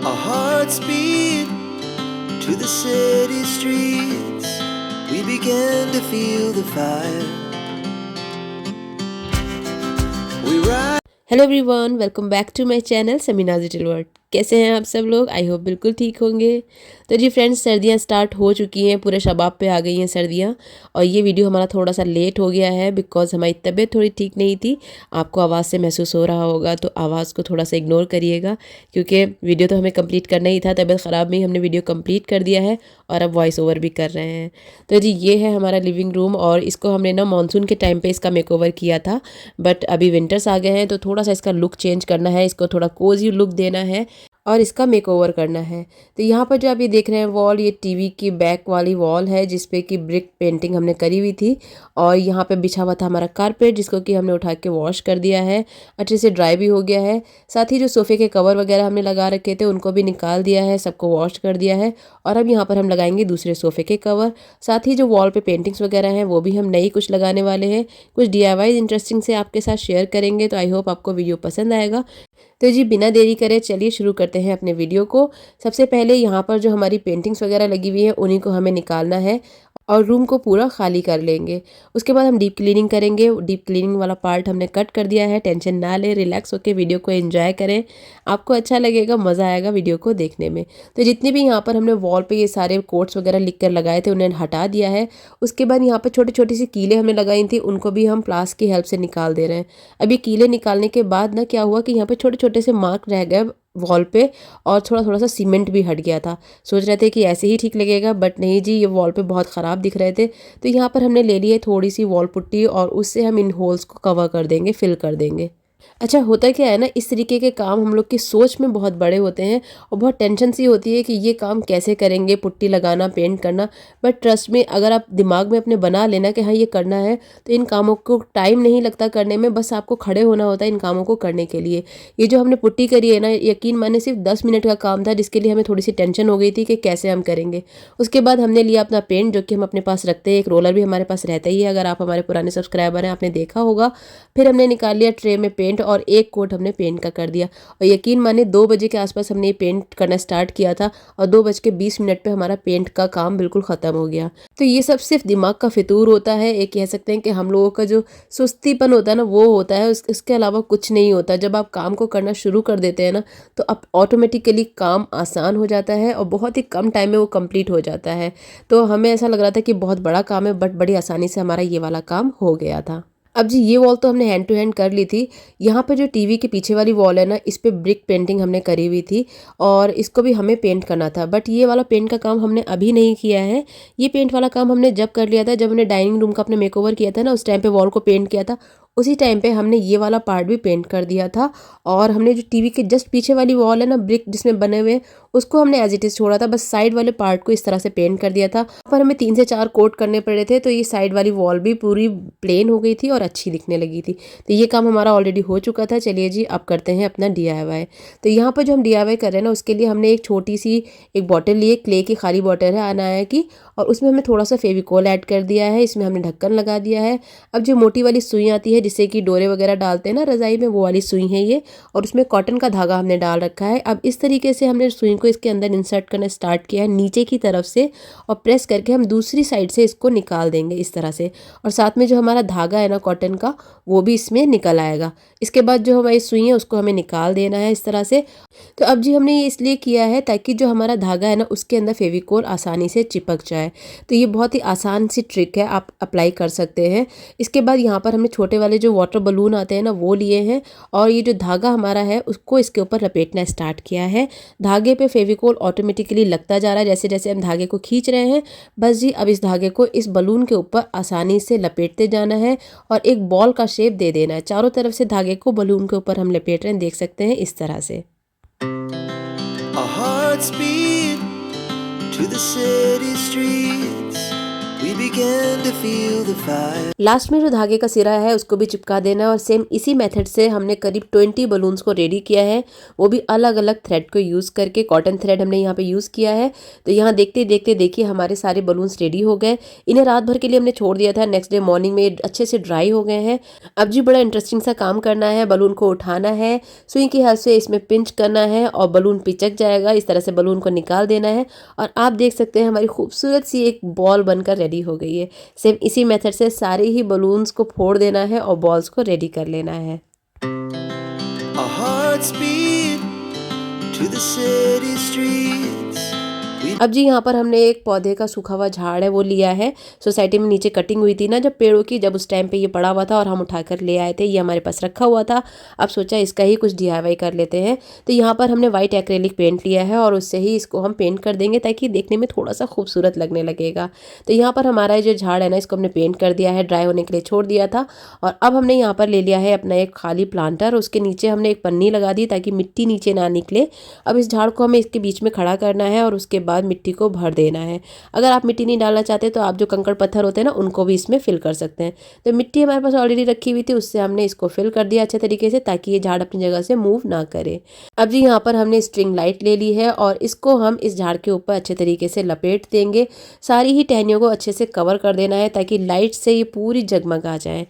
Our hearts beat to the city streets. We began to feel the fire. We ride. Hello everyone, welcome back to my channel Samina's little world. कैसे हैं आप सब लोग? I hope बिल्कुल ठीक होंगे। तो जी फ्रेंड्स, सर्दियां स्टार्ट हो चुकी हैं, पूरे शबाब पे आ गई हैं सर्दियां। और ये वीडियो हमारा थोड़ा सा लेट हो गया है बिकॉज़ हमारी तबीयत थोड़ी ठीक नहीं थी। आपको आवाज़ से महसूस हो रहा होगा, तो आवाज़ को थोड़ा सा इग्नोर करिएगा, क्योंकि वीडियो तो हमें कंप्लीट करना ही था। तबीयत ख़राब में ही हमने वीडियो कंप्लीट कर दिया है और अब वॉइस ओवर भी कर रहे हैं। तो जी ये है हमारा लिविंग रूम, और इसको हमने ना मानसून के टाइम पे इसका मेकओवर किया था, बट अभी विंटर्स आ गए हैं तो थोड़ा सा इसका लुक चेंज करना है, इसको थोड़ा कोजी लुक देना है और इसका मेकओवर करना है। तो यहाँ पर जो आप ये देख रहे हैं वॉल, ये टीवी की बैक वाली वॉल है जिसपे कि ब्रिक पेंटिंग हमने करी हुई थी। और यहाँ पे बिछा हुआ था हमारा कारपेट, जिसको कि हमने उठा के वॉश कर दिया है, अच्छे से ड्राई भी हो गया है। साथ ही जो सोफ़े के कवर वगैरह हमने लगा रखे थे उनको भी निकाल दिया है, सबको वॉश कर दिया है। और अब यहाँ पर हम लगाएंगे दूसरे सोफ़े के कवर। साथ ही जो वॉल पे पेंटिंग्स वगैरह हैं वो भी हम नई कुछ लगाने वाले हैं। कुछ DIY इंटरेस्टिंग से आपके साथ शेयर करेंगे, तो आई होप आपको वीडियो पसंद आएगा। तो जी बिना देरी करे चलिए शुरू करते हैं अपने वीडियो को। सबसे पहले यहाँ पर जो हमारी पेंटिंग्स वगैरह लगी हुई हैं उन्हीं को हमें निकालना है और रूम को पूरा खाली कर लेंगे। उसके बाद हम डीप क्लीनिंग करेंगे। डीप क्लीनिंग वाला पार्ट हमने कट कर दिया है। टेंशन ना लें, रिलैक्स होकर वीडियो को एंजॉय करें, आपको अच्छा लगेगा, मज़ा आएगा वीडियो को देखने में। तो जितने भी यहाँ पर हमने वॉल पे ये सारे कोट्स वगैरह लिख कर लगाए थे उन्हें हटा दिया है। उसके बाद यहाँ पर छोटी छोटी सी कीलें हमने लगाई थी, उनको भी हम प्लास की हेल्प से निकाल दे रहे हैं। अब ये कीलें निकालने के बाद ना क्या हुआ कि यहाँ पे छोटे छोटे से मार्क रह गए वॉल पे, और थोड़ा थोड़ा सा सीमेंट भी हट गया था। सोच रहे थे कि ऐसे ही ठीक लगेगा, बट नहीं जी, ये वॉल पे बहुत ख़राब दिख रहे थे। तो यहाँ पर हमने ले ली है थोड़ी सी वॉल पुट्टी, और उससे हम इन होल्स को कवर कर देंगे, फिल कर देंगे। अच्छा होता क्या है ना, इस तरीके के काम हम लोग की सोच में बहुत बड़े होते हैं और बहुत टेंशन सी होती है कि ये काम कैसे करेंगे, पुट्टी लगाना, पेंट करना। बट ट्रस्ट में, अगर आप दिमाग में अपने बना लेना कि हाँ ये करना है, तो इन कामों को टाइम नहीं लगता करने में, बस आपको खड़े होना होता है इन कामों को करने के लिए। ये जो हमने पुट्टी करी है ना, यकीन माने सिर्फ 10 मिनट का काम था, जिसके लिए हमें थोड़ी सी टेंशन हो गई थी कि कैसे हम करेंगे। उसके बाद हमने लिया अपना पेंट, जो कि हम अपने पास रखते हैं, एक रोलर भी हमारे पास रहता ही है, अगर आप हमारे पुराने सब्सक्राइबर हैं आपने देखा होगा। फिर हमने निकाल लिया ट्रे में पेंट, और एक कोट हमने पेंट का कर दिया। और यकीन माने 2 बजे के आसपास हमने ये पेंट करना स्टार्ट किया था, और 2:20 पे हमारा पेंट का काम बिल्कुल ख़त्म हो गया। तो ये सब सिर्फ दिमाग का फितूर होता है, एक कह सकते हैं कि हम लोगों का जो सुस्तीपन होता है ना, वो होता है। इसके अलावा कुछ नहीं होता। जब आप काम को करना शुरू कर देते हैं ना, तो अब ऑटोमेटिकली काम आसान हो जाता है और बहुत ही कम टाइम में वो कंप्लीट हो जाता है। तो हमें ऐसा लग रहा था कि बहुत बड़ा काम है, बट बड़ी आसानी से हमारा ये वाला काम हो गया था। अब जी ये वॉल तो हमने हैंड टू हैंड कर ली थी। यहाँ पे जो टीवी के पीछे वाली वॉल है ना, इस पे ब्रिक पेंटिंग हमने करी हुई थी, और इसको भी हमें पेंट करना था, बट ये वाला पेंट का काम हमने अभी नहीं किया है। ये पेंट वाला काम हमने जब कर लिया था, जब हमने डाइनिंग रूम का अपने मेकओवर किया था ना, उस टाइम पे वॉल को पेंट किया था। उसी टाइम पे हमने ये वाला पार्ट भी पेंट कर दिया था, और हमने जो टीवी के जस्ट पीछे वाली वॉल है ना, ब्रिक जिसमें बने हुए हैं, उसको हमने एज इट इज़ छोड़ा था, बस साइड वाले पार्ट को इस तरह से पेंट कर दिया था। पर हमें 3 से 4 कोट करने पड़े थे, तो ये साइड वाली वॉल भी पूरी प्लेन हो गई थी और अच्छी दिखने लगी थी। तो ये काम हमारा ऑलरेडी हो चुका था। चलिए जी अब करते हैं अपना DIY। तो यहाँ पर जो हम DIY कर रहे हैं ना, उसके लिए हमने एक छोटी सी एक बॉटल ली है, क्ले की खाली बॉटल है अनाया की, और उसमें हमने थोड़ा सा फेविकोल ऐड कर दिया है। इसमें हमने ढक्कन लगा दिया है। अब जो मोटी वाली सुई आती है जिससे कि डोरे वगैरह डालते हैं ना रज़ाई में, वो वाली सुई है ये, और उसमें कॉटन का धागा हमने डाल रखा है। अब इस तरीके से हमने सुई को इसके अंदर इंसर्ट करना स्टार्ट किया है नीचे की तरफ से, और प्रेस करके हम दूसरी साइड से इसको निकाल देंगे इस तरह से। और साथ में जो हमारा धागा है ना कॉटन का, वो भी इसमें निकल आएगा। इसके बाद जो हमारी सुई है उसको हमें निकाल देना है इस तरह से। तो अब जी हमने ये इसलिए किया है ताकि जो हमारा धागा है ना, उसके अंदर फेविकोल आसानी से चिपक जाए। तो ये बहुत ही आसान सी ट्रिक है, आप अप्लाई कर सकते हैं। इसके बाद यहाँ पर हमने छोटे वाले जो वाटर बलून आते हैं ना, वो लिए हैं, और ये जो धागा हमारा है उसको इसके ऊपर लपेटना स्टार्ट किया है। धागे पे फेविकोल ऑटोमेटिकली लगता जा रहा है जैसे जैसे हम धागे को खींच रहे हैं। बस जी अब इस धागे को इस बलून के ऊपर आसानी से लपेटते जाना है, और एक बॉल का शेप दे देना है। चारों तरफ से धागे को बलून के ऊपर हम लपेट रहे हैं, देख सकते हैं इस तरह से। Our hearts beat to the city streets. We we began to feel the fire. Last में जो धागे का सिरा है उसको भी चिपका देना है और सेम इसी मेथड से हमने करीब 20 बलून्स को रेडी किया है, वो भी अलग अलग थ्रेड को यूज़ करके। कॉटन थ्रेड हमने यहाँ पे यूज़ किया है। तो यहाँ देखते देखते देखिए हमारे सारे बलून्स रेडी हो गए। इन्हें रात भर के लिए हमने छोड़ दिया था, नेक्स्ट डे मॉर्निंग में अच्छे से ड्राई हो गए हैं। अब जी बड़ा इंटरेस्टिंग सा काम करना है, बलून को उठाना है, सुई की हेल्प से इसमें पिंच करना है और बलून पिचक जाएगा। इस तरह से बलून को निकाल देना है और आप देख सकते हैं हमारी खूबसूरत सी एक बॉल बनकर रेडी हो गई है। सेम इसी मेथड से सारे ही बलून्स को फोड़ देना है और बॉल्स को रेडी कर लेना है। Our hearts beat to the city streets. अब जी यहाँ पर हमने एक पौधे का सूखा हुआ झाड़ है वो लिया है। सोसाइटी में नीचे कटिंग हुई थी ना जब पेड़ों की, जब उस टाइम पे ये पड़ा हुआ था और हम उठाकर ले आए थे। ये हमारे पास रखा हुआ था। अब सोचा इसका ही कुछ DIY कर लेते हैं। तो यहाँ पर हमने वाइट एक्रेलिक पेंट लिया है और उससे ही इसको हम पेंट कर देंगे ताकि देखने में थोड़ा सा खूबसूरत लगने लगेगा। तो यहाँ पर हमारा जो झाड़ है ना इसको हमने पेंट कर दिया है, ड्राई होने के लिए छोड़ दिया था। और अब हमने यहाँ पर ले लिया है अपना एक खाली प्लांटर, उसके नीचे हमने एक पन्नी लगा दी ताकि मिट्टी नीचे ना निकले। अब इस झाड़ को हमें इसके बीच में खड़ा करना है और उसके बाद मिट्टी को भर देना है। अगर आप मिट्टी नहीं डालना चाहते तो आप जो कंकड़ पत्थर होते हैं ना उनको भी इसमें फिल कर सकते हैं। तो मिट्टी हमारे पास ऑलरेडी रखी हुई थी, उससे हमने इसको फिल कर दिया अच्छे तरीके से ताकि ये झाड़ अपनी जगह से मूव ना करे। अब जी यहाँ पर हमने स्ट्रिंग लाइट ले ली है और इसको हम इस झाड़ के ऊपर अच्छे तरीके से लपेट देंगे। सारी ही टहनियों को अच्छे से कवर कर देना है ताकि लाइट से ये पूरी जगमगा जाए।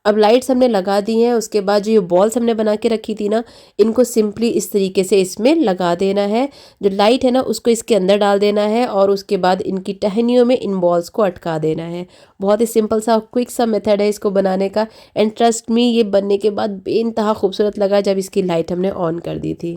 अब लाइट्स हमने लगा दी हैं। उसके बाद जो ये बॉल्स हमने बना के रखी थी ना, इनको सिंपली इस तरीके से इसमें लगा देना है। जो लाइट है ना उसको इसके अंदर डाल देना है और उसके बाद इनकी टहनियों में इन बॉल्स को अटका देना है। बहुत ही सिंपल सा क्विक सा मेथड है इसको बनाने का। एंड ट्रस्ट मी, ये बनने के बाद बेइंतहा खूबसूरत लगा जब इसकी लाइट हमने ऑन कर दी थी।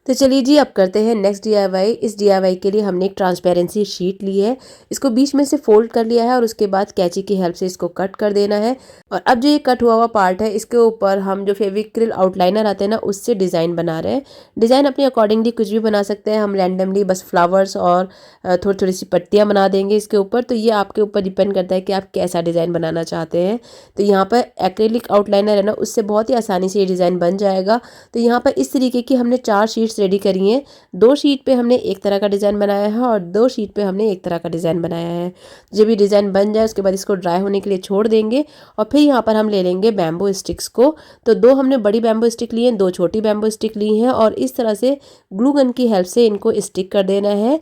तो चलिए जी अब करते हैं नेक्स्ट DIY। इस DIY के लिए हमने एक ट्रांसपेरेंसी शीट ली है, इसको बीच में से फोल्ड कर लिया है और उसके बाद कैंची की हेल्प से इसको कट कर देना है। और अब जो ये कट हुआ हुआ पार्ट है इसके ऊपर हम जो फेविक्रिल आउटलाइनर आते हैं ना उससे डिज़ाइन बना रहे हैं। डिज़ाइन अपने अकॉर्डिंगली कुछ भी बना सकते हैं। हम रैंडमली बस फ्लावर्स और थोड़ी थोड़ी सी पत्तियाँ बना देंगे इसके ऊपर। तो ये आपके ऊपर डिपेंड करता है कि आप कैसा डिज़ाइन बनाना चाहते हैं। तो यहाँ पर एक्रेलिक आउटलाइनर है ना उससे बहुत ही आसानी से ये डिज़ाइन बन जाएगा। तो यहाँ पर इस तरीके की हमने 4 शीट्स रेडी करी हैं। 2 शीट पे हमने एक तरह का डिज़ाइन बनाया है और 2 शीट पे हमने एक तरह का डिज़ाइन बनाया है। जब ये डिज़ाइन बन जाए उसके बाद इसको ड्राई होने के लिए छोड़ देंगे और फिर यहाँ पर हम ले लेंगे बैम्बू स्टिक्स को। तो 2 हमने बड़ी बैम्बू स्टिक ली हैं, 2 छोटी बैम्बू स्टिक ली हैं और इस तरह से ग्लू गन की हेल्प से इनको स्टिक कर देना है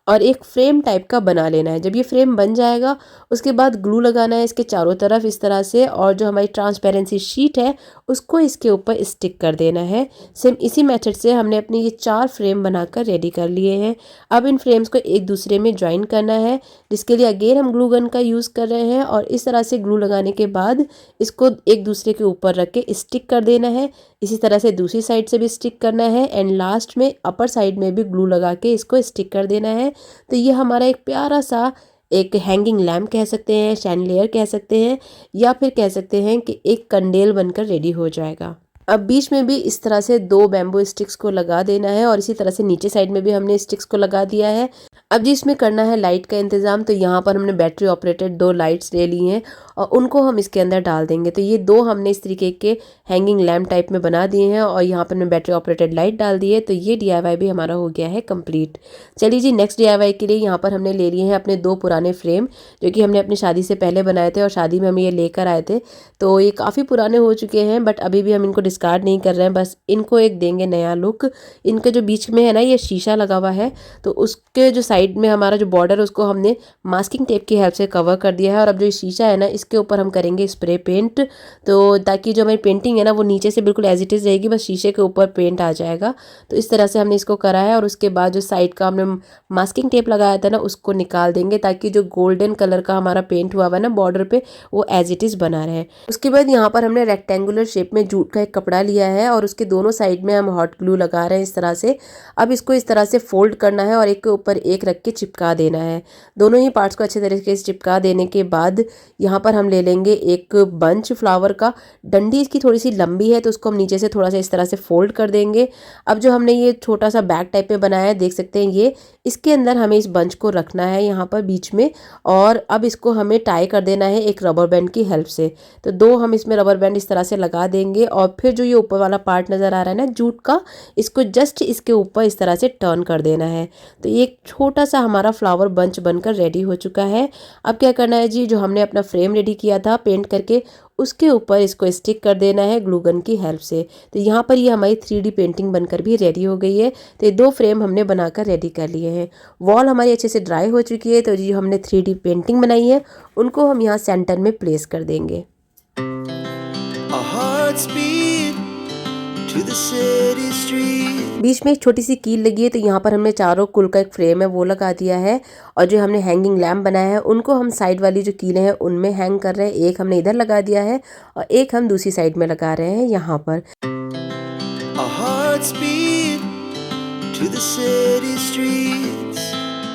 और एक फ्रेम टाइप का बना लेना है। जब ये फ्रेम बन जाएगा उसके बाद ग्लू लगाना है इसके चारों तरफ इस तरह से और जो हमारी ट्रांसपेरेंसी शीट है उसको इसके ऊपर स्टिक कर देना है। सेम इसी मेथड से हमने अपने ये 4 फ्रेम बनाकर रेडी कर लिए हैं। अब इन फ्रेम्स को एक दूसरे में ज्वाइन करना है, जिसके लिए अगेन हम ग्लू गन का यूज़ कर रहे हैं और इस तरह से ग्लू लगाने के बाद इसको एक दूसरे के ऊपर रख के स्टिक कर देना है। इसी तरह से दूसरी साइड से भी स्टिक करना है एंड लास्ट में अपर साइड में भी ग्लू लगा के इसको स्टिक कर देना है। तो ये हमारा एक प्यारा सा एक हैंगिंग लैम्प कह सकते हैं, शैंडलियर कह सकते हैं या फिर कह सकते हैं कि एक कंडेल बनकर रेडी हो जाएगा। अब बीच में भी इस तरह से 2 बैम्बू स्टिक्स को लगा देना है और इसी तरह से नीचे साइड में भी हमने स्टिक्स को लगा दिया है। अब जी इसमें करना है लाइट का इंतज़ाम। तो यहाँ पर हमने बैटरी ऑपरेटेड 2 लाइट्स ले ली हैं और उनको हम इसके अंदर डाल देंगे। तो ये 2 हमने इस तरीके के हैंगिंग लैम्प टाइप में बना दिए हैं और यहाँ पर हमने बैटरी ऑपरेटेड लाइट डाल दी है। तो ये DIY भी हमारा हो गया है कंप्लीट। चलिए जी नेक्स्ट DIY के लिए यहाँ पर हमने ले लिए हैं अपने 2 पुराने फ्रेम जो कि हमने अपनी शादी से पहले बनाए थे और शादी में हम ये लेकर आए थे। तो ये काफ़ी पुराने हो चुके हैं बट अभी भी हम इनको डिस्कार्ड नहीं कर रहे हैं, बस इनको एक देंगे नया लुक। इनके जो बीच में है ना ये शीशा लगा हुआ है तो उसके जो साइड में हमारा जो बॉर्डर है उसको हमने मास्किंग टेप की हेल्प से कवर कर दिया है। और अब जो शीशा है ना इसके ऊपर हम करेंगे स्प्रे पेंट, तो ताकि जो हमारी पेंटिंग है ना वो नीचे से बिल्कुल एज इट इज़ रहेगी, बस शीशे के ऊपर पेंट आ जाएगा। तो इस तरह से हमने इसको करा है और उसके बाद जो साइड का हमने मास्किंग टेप लगाया था ना उसको निकाल देंगे ताकि जो गोल्डन कलर का हमारा पेंट हुआ है ना बॉर्डर पे वो एज इट इज़ बना रहे। उसके बाद यहाँ पर हमने रेक्टेंगुलर शेप में जूट का एक कपड़ा लिया है और उसके दोनों साइड में हम हॉट ग्लू लगा रहे हैं इस तरह से। अब इसको इस तरह से फोल्ड करना है और एक के ऊपर एक रख के चिपका देना है। दोनों ही पार्ट्स को अच्छे तरीके से चिपका देने के बाद यहाँ पर हम ले लेंगे एक बंच फ्लावर का। डंडी इसकी थोड़ी सी लंबी है तो उसको हम नीचे से थोड़ा सा इस तरह से फोल्ड कर देंगे। अब जो हमने ये छोटा सा बैग टाइप में बनाया है देख सकते हैं ये, इसके अंदर हमें इस बंच को रखना है यहाँ पर बीच में और अब इसको हमें टाई कर देना है एक रबर बैंड की हेल्प से। तो 2 हम इसमें रबर बैंड इस तरह से लगा देंगे और फिर फिर जो ये ऊपर वाला पार्ट नज़र आ रहा है ना जूट का, इसको जस्ट इसके ऊपर इस तरह से टर्न कर देना है। तो ये एक छोटा सा हमारा फ्लावर बंच बनकर रेडी हो चुका है। अब क्या करना है जी, जो हमने अपना फ्रेम रेडी किया था पेंट करके, उसके ऊपर इसको स्टिक कर देना है ग्लू गन की हेल्प से। तो यहाँ पर ये हमारी 3D पेंटिंग बनकर भी रेडी हो गई है। तो ये 2 फ्रेम हमने बनाकर रेडी कर लिए हैं। वॉल हमारी अच्छे से ड्राई हो चुकी है। तो जी हमने 3D पेंटिंग बनाई है उनको हम यहाँ सेंटर में प्लेस कर देंगे। Our hearts beat to the city street. बीच में एक छोटी सी कील लगी है, तो यहाँ पर हमने चारों कुल का एक फ्रेम है वो लगा दिया है। और जो हमने हैंगिंग लैम्प बनाया है उनको हम साइड वाली जो कीलें हैं उनमें हैंग कर रहे हैं। एक हमने इधर लगा दिया है और एक हम दूसरी साइड में लगा रहे हैं यहाँ पर। Our hearts beat to the city streets.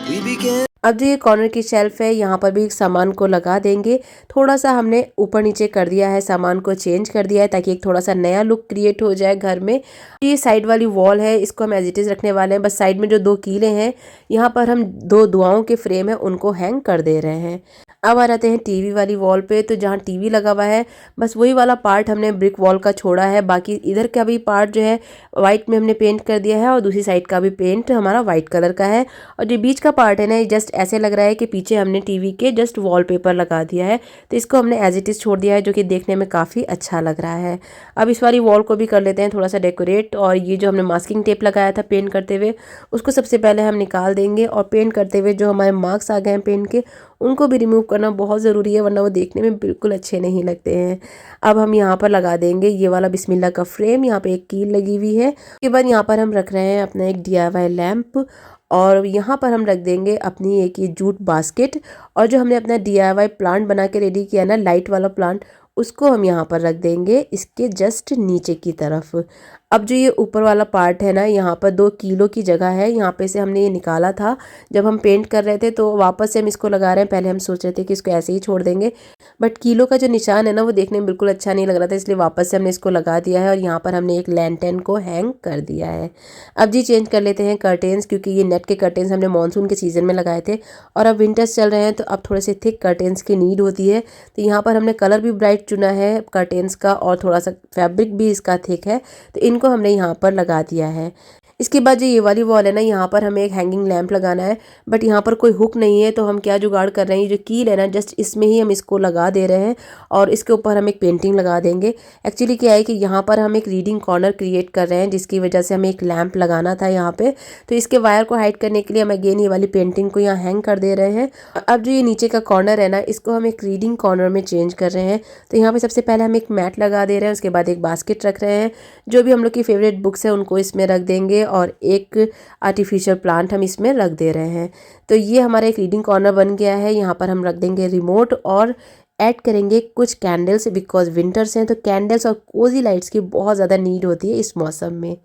We began. अब जो ये कॉर्नर की शेल्फ है यहाँ पर भी सामान को लगा देंगे। थोड़ा सा हमने ऊपर नीचे कर दिया है, सामान को चेंज कर दिया है ताकि एक थोड़ा सा नया लुक क्रिएट हो जाए घर में। ये साइड वाली वॉल है, इसको हम एज इट इज़ रखने वाले हैं। बस साइड में जो 2 कीले हैं यहाँ पर हम 2 दुआओं के फ्रेम है उनको हैंग कर दे रहे हैं। अब आ जाते हैं टीवी वाली वॉल पे। तो जहाँ टीवी लगा हुआ है बस वही वाला पार्ट हमने ब्रिक वॉल का छोड़ा है, बाकी इधर का भी पार्ट जो है वाइट में हमने पेंट कर दिया है और दूसरी साइड का भी पेंट हमारा वाइट कलर का है। और जो बीच का पार्ट है ना, ये जस्ट ऐसे लग रहा है कि पीछे हमने टीवी के जस्ट वॉलपेपर लगा दिया है। तो इसको हमने एज इट इज़ छोड़ दिया है, जो कि देखने में काफ़ी अच्छा लग रहा है। अब इस वाली वॉल को भी कर लेते हैं थोड़ा सा डेकोरेट। और ये जो हमने मास्किंग टेप लगाया था पेंट करते हुए, उसको सबसे पहले हम निकाल देंगे। और पेंट करते हुए जो हमारे मार्क्स आ गए हैं पेंट के, उनको भी रिमूव करना बहुत ज़रूरी है, वरना वो देखने में बिल्कुल अच्छे नहीं लगते हैं। अब हम यहाँ पर लगा देंगे ये वाला बिस्मिल्लाह का फ्रेम। यहाँ पे एक कील लगी हुई है। उसके बाद यहाँ पर हम रख रहे हैं अपना एक DIY लैम्प। और यहाँ पर हम रख देंगे अपनी एक ये जूट बास्केट। और जो हमने अपना DIY प्लांट बना के रेडी किया ना, लाइट वाला प्लांट, उसको हम यहाँ पर रख देंगे इसके जस्ट नीचे की तरफ। अब जो ये ऊपर वाला पार्ट है ना, यहाँ पर 2 कीलों की जगह है, यहाँ पे से हमने ये निकाला था जब हम पेंट कर रहे थे, तो वापस से हम इसको लगा रहे हैं। पहले हम सोच रहे थे कि इसको ऐसे ही छोड़ देंगे, बट कीलों का जो निशान है ना वो देखने में बिल्कुल अच्छा नहीं लग रहा था, इसलिए वापस से हमने इसको लगा दिया है। और यहाँ पर हमने एक लैंटर्न को हैंग कर दिया है। अब जी चेंज कर लेते हैं कर्टेन्स, क्योंकि ये नेट के कर्टेन्स हमने मानसून के सीज़न में लगाए थे और अब विंटर्स चल रहे हैं, तो अब थोड़े से थिक कर्टेन्स की नीड होती है। तो यहाँ पर हमने कलर भी ब्राइट चुना है कर्टेन्स का और थोड़ा सा फैब्रिक भी इसका थिक है, तो इनको हमने यहाँ पर लगा दिया है। इसके बाद जो ये वाली वॉल है ना, यहाँ पर हमें एक हैंगिंग लैंप लगाना है, बट यहाँ पर कोई हुक नहीं है। तो हम क्या जुगाड़ कर रहे हैं, ये जो कील है ना जस्ट इसमें ही हम इसको लगा दे रहे हैं और इसके ऊपर हम एक पेंटिंग लगा देंगे। एक्चुअली क्या है कि यहाँ पर हम एक रीडिंग कॉर्नर क्रिएट कर रहे हैं, जिसकी वजह से हमें एक लैंप लगाना था यहाँ पे। तो इसके वायर को हाइड करने के लिए हम अगेन ये वाली पेंटिंग को यहाँ हैंग कर दे रहे हैं। अब जो ये नीचे का कॉर्नर है ना, इसको हम एक रीडिंग कॉर्नर में चेंज कर रहे हैं। तो यहाँ पर सबसे पहले हम एक मैट लगा दे रहे हैं, उसके बाद एक बास्केट रख रहे हैं, जो भी हम लोग की फेवरेट बुक्स है उनको इसमें रख देंगे और एक आर्टिफिशियल प्लांट हम इसमें रख दे रहे हैं। तो ये हमारा एक रीडिंग कॉर्नर बन गया है। यहाँ पर हम रख देंगे रिमोट और ऐड करेंगे कुछ कैंडल्स, बिकॉज विंटर्स हैं तो कैंडल्स और कोजी लाइट्स की बहुत ज़्यादा नीड होती है इस मौसम में।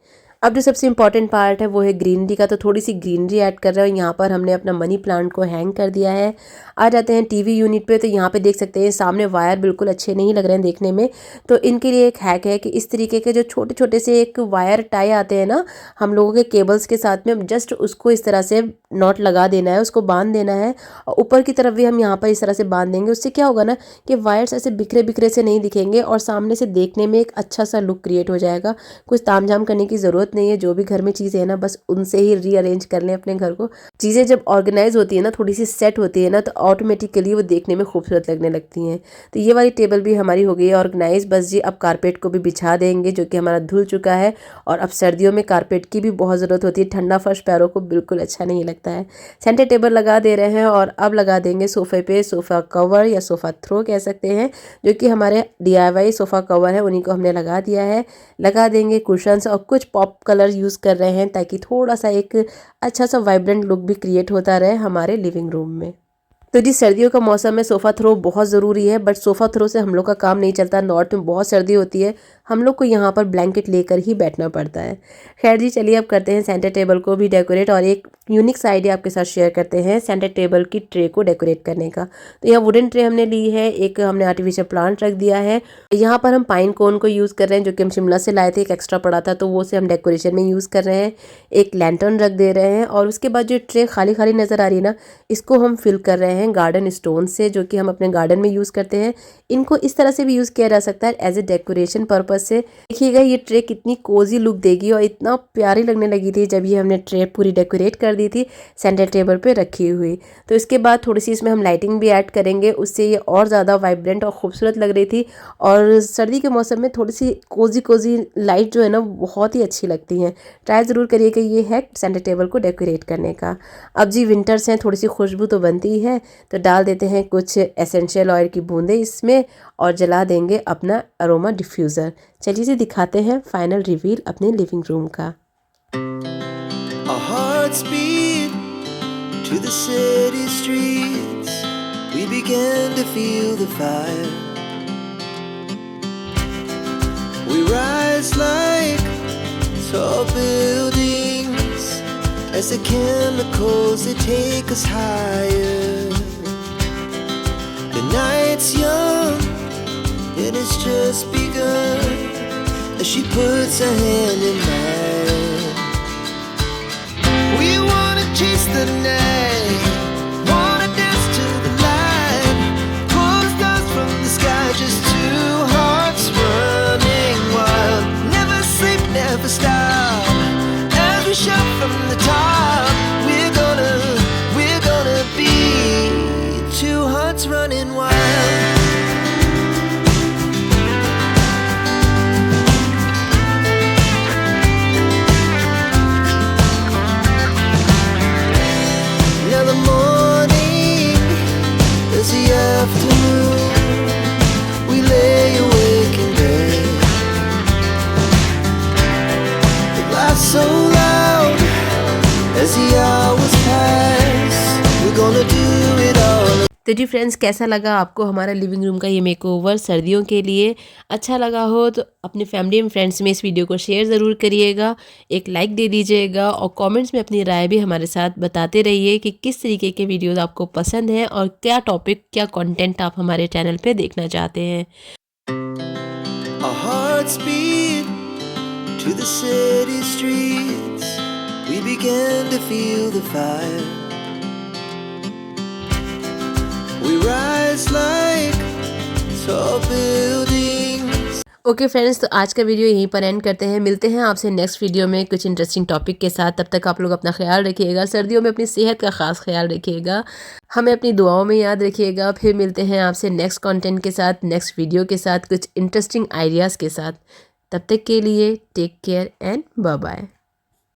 अब जो सबसे इम्पॉर्टेंट पार्ट है वो है ग्रीनरी का, तो थोड़ी सी ग्रीनरी ऐड कर रहे हो। यहाँ पर हमने अपना मनी प्लांट को हैंग कर दिया है। आ जाते हैं टीवी यूनिट पे। तो यहाँ पे देख सकते हैं सामने वायर बिल्कुल अच्छे नहीं लग रहे हैं देखने में, तो इनके लिए एक हैक है कि इस तरीके के जो छोटे छोटे से एक वायर टाई आते हैं ना हम लोगों के केबल्स के साथ में, जस्ट उसको इस तरह से नॉट लगा देना है, उसको बांध देना है और ऊपर की तरफ भी हम यहाँ पर इस तरह से बांध देंगे। उससे क्या होगा ना कि वायर्स ऐसे बिखरे बिखरे से नहीं दिखेंगे और सामने से देखने में एक अच्छा सा लुक क्रिएट हो जाएगा। कुछ तामझाम करने की ज़रूरत नहीं है, जो भी घर में चीज़ें है ना बस उनसे ही रीअरेंज कर लें अपने घर को। चीज़ें जब ऑर्गेनाइज होती है ना, थोड़ी सी सेट होती है ना, तो ऑटोमेटिकली वो देखने में खूबसूरत लगने लगती हैं। तो ये वाली टेबल भी हमारी हो गई है ऑर्गेनाइज। बस जी अब कारपेट को भी बिछा देंगे, जो कि हमारा धुल चुका है। और अब सर्दियों में कारपेट की भी बहुत ज़रूरत होती है, ठंडा फर्श पैरों को बिल्कुल अच्छा नहीं लगता है। सेंटर टेबल लगा दे रहे हैं और अब लगा देंगे सोफे पे सोफ़ा कवर या सोफ़ा थ्रो कह सकते हैं, जो कि हमारे DIY सोफ़ा कवर है, उन्हीं को हमने लगा दिया है। लगा देंगे कुशन्स और कुछ पॉप कलर यूज़ कर रहे हैं ताकि थोड़ा सा एक अच्छा सा वाइब्रेंट लुक भी क्रिएट होता रहे हमारे लिविंग रूम में। तो जी सर्दियों का मौसम में सोफ़ा थ्रो बहुत ज़रूरी है, बट सोफ़ा थ्रो से हम लोग का काम नहीं चलता। नॉर्थ में बहुत सर्दी होती है, हम लोग को यहाँ पर ब्लैंकेट लेकर ही बैठना पड़ता है। खैर जी चलिए अब करते हैं सेंटर टेबल को भी डेकोरेट, और एक यूनिक सा आइडिया आपके साथ शेयर करते हैं सेंटर टेबल की ट्रे को डेकोरेट करने का। तो यहाँ वुडन ट्रे हमने ली है, एक हमने आर्टिफिशियल प्लांट रख दिया है। यहाँ पर हम पाइन कोन को यूज़ कर रहे हैं, जो कि हम शिमला से लाए थे, एक एक्स्ट्रा पड़ा था तो वो से हम डेकोरेशन में यूज़ कर रहे हैं। एक लैंटर्न रख दे रहे हैं और उसके बाद जो ट्रे खाली खाली नज़र आ रही है ना, इसको हम फिल कर रहे हैं गार्डन स्टोन से, जो कि हम अपने गार्डन में यूज़ करते हैं। इनको इस तरह से भी यूज़ किया जा सकता है एज ए डेकोरेशन पर्पज़ से। देखिएगा ये ट्रे कितनी कोजी लुक देगी और इतना प्यारी लगने लगी थी जब ये हमने ट्रे पूरी डेकोरेट कर दी थी सेंटर टेबल पे रखी हुई। तो इसके बाद थोड़ी सी इसमें हम लाइटिंग भी ऐड करेंगे, उससे ये और ज़्यादा वाइब्रेंट और खूबसूरत लग रही थी। और सर्दी के मौसम में थोड़ी सी कोजी लाइट जो है ना बहुत ही अच्छी लगती हैं। ट्राई ज़रूर करिएगा, ये है सेंटर टेबल को डेकोरेट करने का। अब जी विंटर्स हैं, थोड़ी सी खुशबू तो बनती है, तो डाल देते हैं कुछ एसेंशियल ऑयल की बूंदें इसमें और जला देंगे अपना अरोमा डिफ्यूज़र। चलिए जी दिखाते हैं फाइनल रिवील अपने लिविंग रूम का। Our hearts beat to the city streets. We began to feel the fire. We rise like tall buildings as the chemicals they take us higher. The night's young and it's just begun as she puts her hand in mine. We wanna chase the night, wanna dance to the light, pull the stars from the sky, just two hearts running wild. Never sleep, never stop, as we shout from the top. We're gonna be two hearts running wild. Now the morning is the afternoon. We lay awake in bed. The laughs so loud as the hours pass. We're gonna do it all. तो जी friends, कैसा लगा आपको हमारा living room का ये makeover सर्दियों के लिए? अच्छा लगा हो तो अपने फैमिली एंड फ्रेंड्स में इस वीडियो को शेयर ज़रूर करिएगा, एक लाइक दे दीजिएगा और कमेंट्स में अपनी राय भी हमारे साथ बताते रहिए कि किस तरीके के वीडियोस आपको पसंद हैं और क्या टॉपिक, क्या कंटेंट आप हमारे चैनल पे देखना चाहते हैं। Our hearts beat to the city streets. We began to feel the fire. We rise like tall buildings. Okay friends, तो आज का वीडियो यहीं पर एंड करते हैं। मिलते हैं आपसे नेक्स्ट वीडियो में कुछ इंटरेस्टिंग टॉपिक के साथ। तब तक आप लोग अपना ख्याल रखिएगा, सर्दियों में अपनी सेहत का ख़ास ख्याल रखिएगा, हमें अपनी दुआओं में याद रखिएगा। फिर मिलते हैं आपसे नेक्स्ट कंटेंट के साथ, नेक्स्ट वीडियो के साथ, कुछ इंटरेस्टिंग आइडियाज़ के साथ। तब तक के लिए take care and bye bye.